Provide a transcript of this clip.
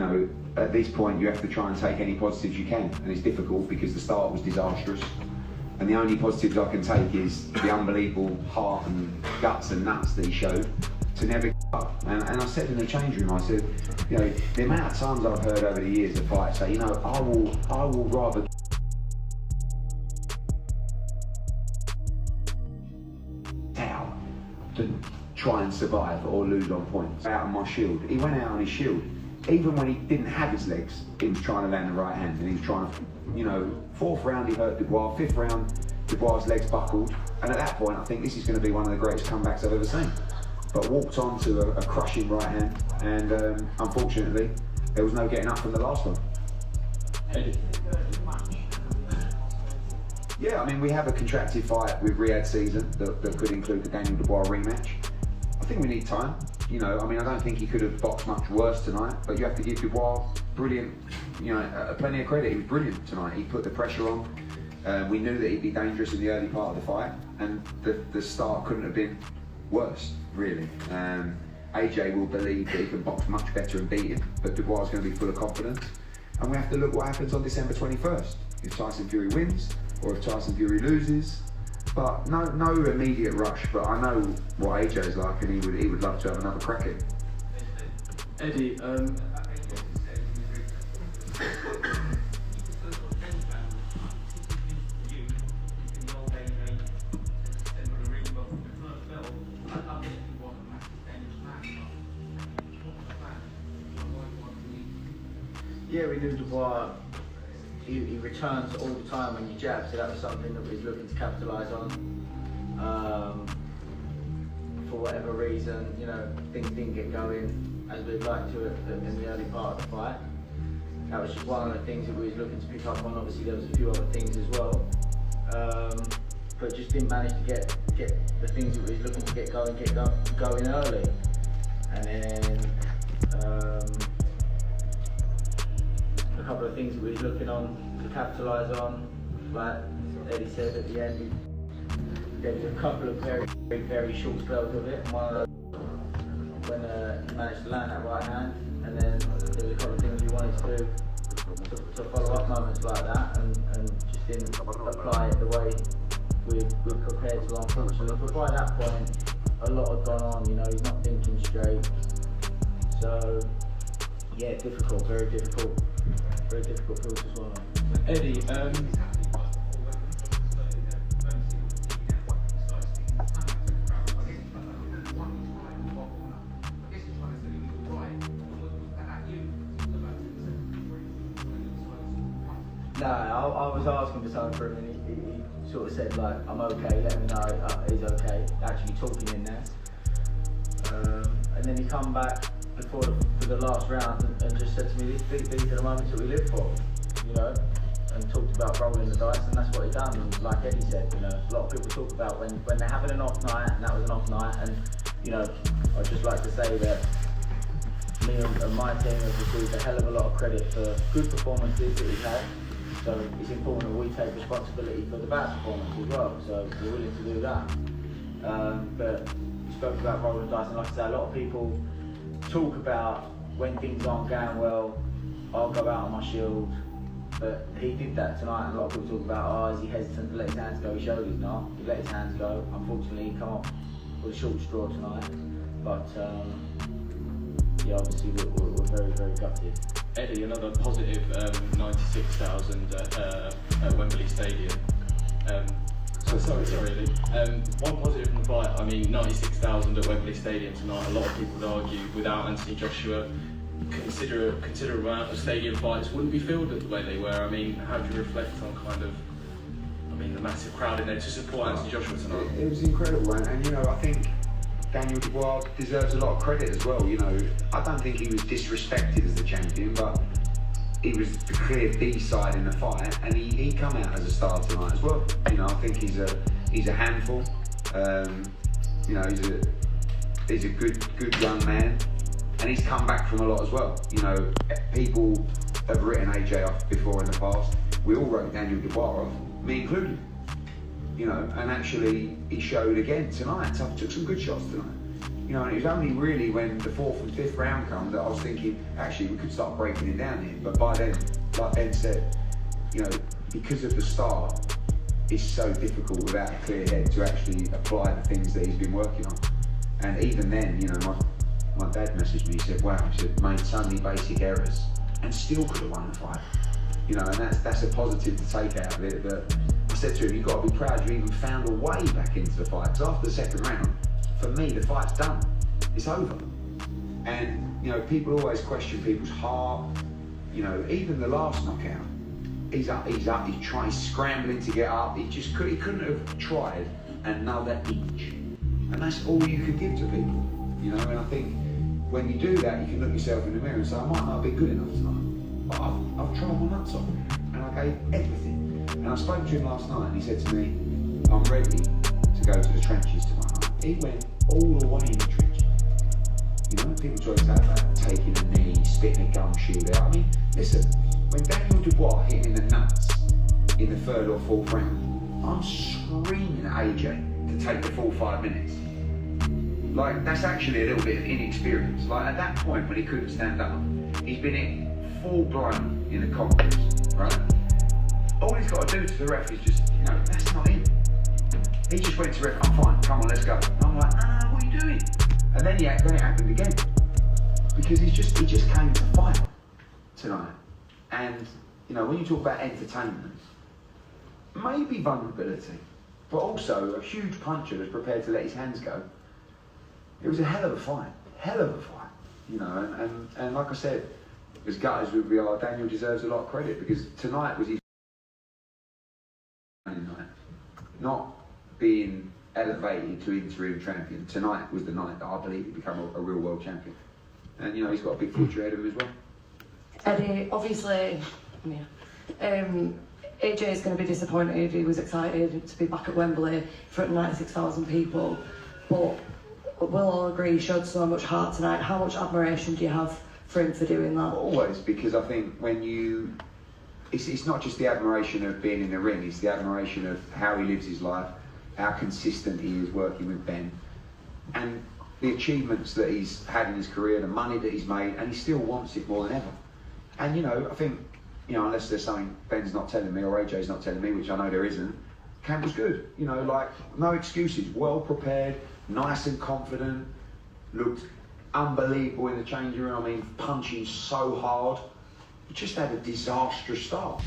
know, at this point you have to try and take any positives you can, and it's difficult because the start was disastrous. And the only positives I can take is the unbelievable heart and guts and nuts that he showed to never give up. And I said in the change room, I said, you know, the amount of times I've heard over the years of fighters say, you know, I will rather out than try and survive or lose on points. Out on my shield. He went out on his shield. Even when he didn't have his legs, he was trying to land the right hand, and he was trying to, you know, 4th round he hurt Dubois, 5th round Dubois' legs buckled, and at that point I think this is going to be one of the greatest comebacks I've ever seen. But walked on to a crushing right hand, and unfortunately there was no getting up from the last one. Yeah, I mean, we have a contracted fight with Riyadh season that could include the Daniel Dubois rematch. I think we need time. You know, I mean, I don't think he could have boxed much worse tonight, but you have to give Dubois brilliant, you know, plenty of credit. He was brilliant tonight. He put the pressure on. We knew that he'd be dangerous in the early part of the fight, and the start couldn't have been worse, really. AJ will believe that he can box much better and beat him, but Dubois is going to be full of confidence. And we have to look what happens on December 21st. If Tyson Fury wins, or if Tyson Fury loses. But no immediate rush, but I know what AJ's like, and he would love to have another crack at it. Eddie, yeah, we knew Dubois. He returns all the time when you jab, so that was something that we was looking to capitalise on. For whatever reason, you know, things didn't get going as we'd like to in the early part of the fight. That was just one of the things that we was looking to pick up on. Obviously, there was a few other things as well, but just didn't manage to get the things that we was looking to get going early, and then. A couple of things that we was looking on to capitalise on, like Eddie said at the end, there was a couple of very short spells of it, and one of those when he managed to land that right hand, and then there was a couple of things we wanted to do to follow up moments like that, and just didn't apply it the way we were prepared to, unfortunately. But by that point, a lot had gone on, you know, he's not thinking straight, so yeah, difficult, very difficult field to swallow. Eddie, I was asking for something for him, and he sort of said, like, I'm okay, let me know he's okay, actually talking in there. And then he come back for the last round and just said to me, these are the moments that we live for, you know, and talked about rolling the dice, and that's what he done. And like Eddie said, you know, a lot of people talk about when they're having an off night, and that was an off night, and, you know, I'd just like to say that me and my team have received a hell of a lot of credit for good performances that we've had, so it's important that we take responsibility for the bad performance as well, so we're willing to do that. But we spoke about rolling the dice, and like I say, a lot of people talk about when things aren't going well, I'll go out on my shield, but he did that tonight, and a lot of people talk about, oh, is he hesitant to let his hands go? He showed he's not. He let his hands go. Unfortunately, he come off with a short straw tonight, but yeah, obviously we're very, very gutted. Eddie, another positive 96,000 at Wembley Stadium. Sorry, Lee. One positive from the fight, I mean, 96,000 at Wembley Stadium tonight. A lot of people would argue without Anthony Joshua, considerable amount of stadium fights wouldn't be filled the way they were. I mean, how do you reflect on kind of, I mean, the massive crowd in there to support Anthony Joshua tonight? It was incredible, and you know, I think Daniel Dubois deserves a lot of credit as well. You know, I don't think he was disrespected as the champion, but he was the clear B-side in the fight, and he come out as a star tonight as well. You know, I think he's a handful. You know, he's a good young man, and he's come back from a lot as well. You know, people have written AJ off before in the past. We all wrote Daniel Dubois off, me included. You know, and actually he showed again tonight. Tough took some good shots tonight. You know, and it was only really when the 4th and 5th round come that I was thinking, actually, we could start breaking it down here. But by then, like Ben said, you know, because of the start, it's so difficult without a clear head to actually apply the things that he's been working on. And even then, you know, my dad messaged me, he said, wow, he said, made so many basic errors and still could have won the fight. You know, and that's a positive to take out of it. But I said to him, you've got to be proud you even found a way back into the fight. Because after the 2nd round, for me, the fight's done. It's over. And, you know, people always question people's heart. You know, even the last knockout, he's scrambling to get up. He couldn't have tried another inch. And that's all you can give to people. You know, and I think when you do that, you can look yourself in the mirror and say, I might not be good enough tonight, but I've tried my nuts off, and I gave everything. And I spoke to him last night, and he said to me, I'm ready to go to the trenches tomorrow night. He went all the way in the trenches. You know, people talk about taking a knee, spitting a gum shield out. I mean, listen, when Daniel Dubois hit him in the nuts in the 3rd or 4th round, I'm screaming at AJ to take the full 5 minutes. Like, that's actually a little bit of inexperience. Like, at that point when he couldn't stand up, he's been hit full blown in the conference, right? All he's got to do to the ref is just, you know, that's not him. He just went to the ref, I'm fine, come on, let's go. And I'm like, what are you doing? And then it happened again. Because he just came to fight tonight. And, you know, when you talk about entertainment, maybe vulnerability, but also a huge puncher that's prepared to let his hands go. It was a hell of a fight, you know, and like I said, as guys would be like, Daniel deserves a lot of credit because tonight was his night. Not being elevated to interim champion, tonight was the night that I believe he became a real world champion. And you know, he's got a big future ahead of him as well. Eddie, obviously, AJ is going to be disappointed. He was excited to be back at Wembley in front of 96,000 people, but we'll all agree he showed so much heart tonight. How much admiration do you have for him for doing that? Always, because I think when it's not just the admiration of being in the ring, it's the admiration of how he lives his life, how consistent he is working with Ben, and the achievements that he's had in his career, the money that he's made, and he still wants it more than ever. And you know, I think, you know, unless there's something Ben's not telling me or AJ's not telling me, which I know there isn't, camp was good. You know, like, no excuses, well prepared, nice and confident, looked unbelievable in the changing room. I mean, punching so hard. He just had a disastrous start.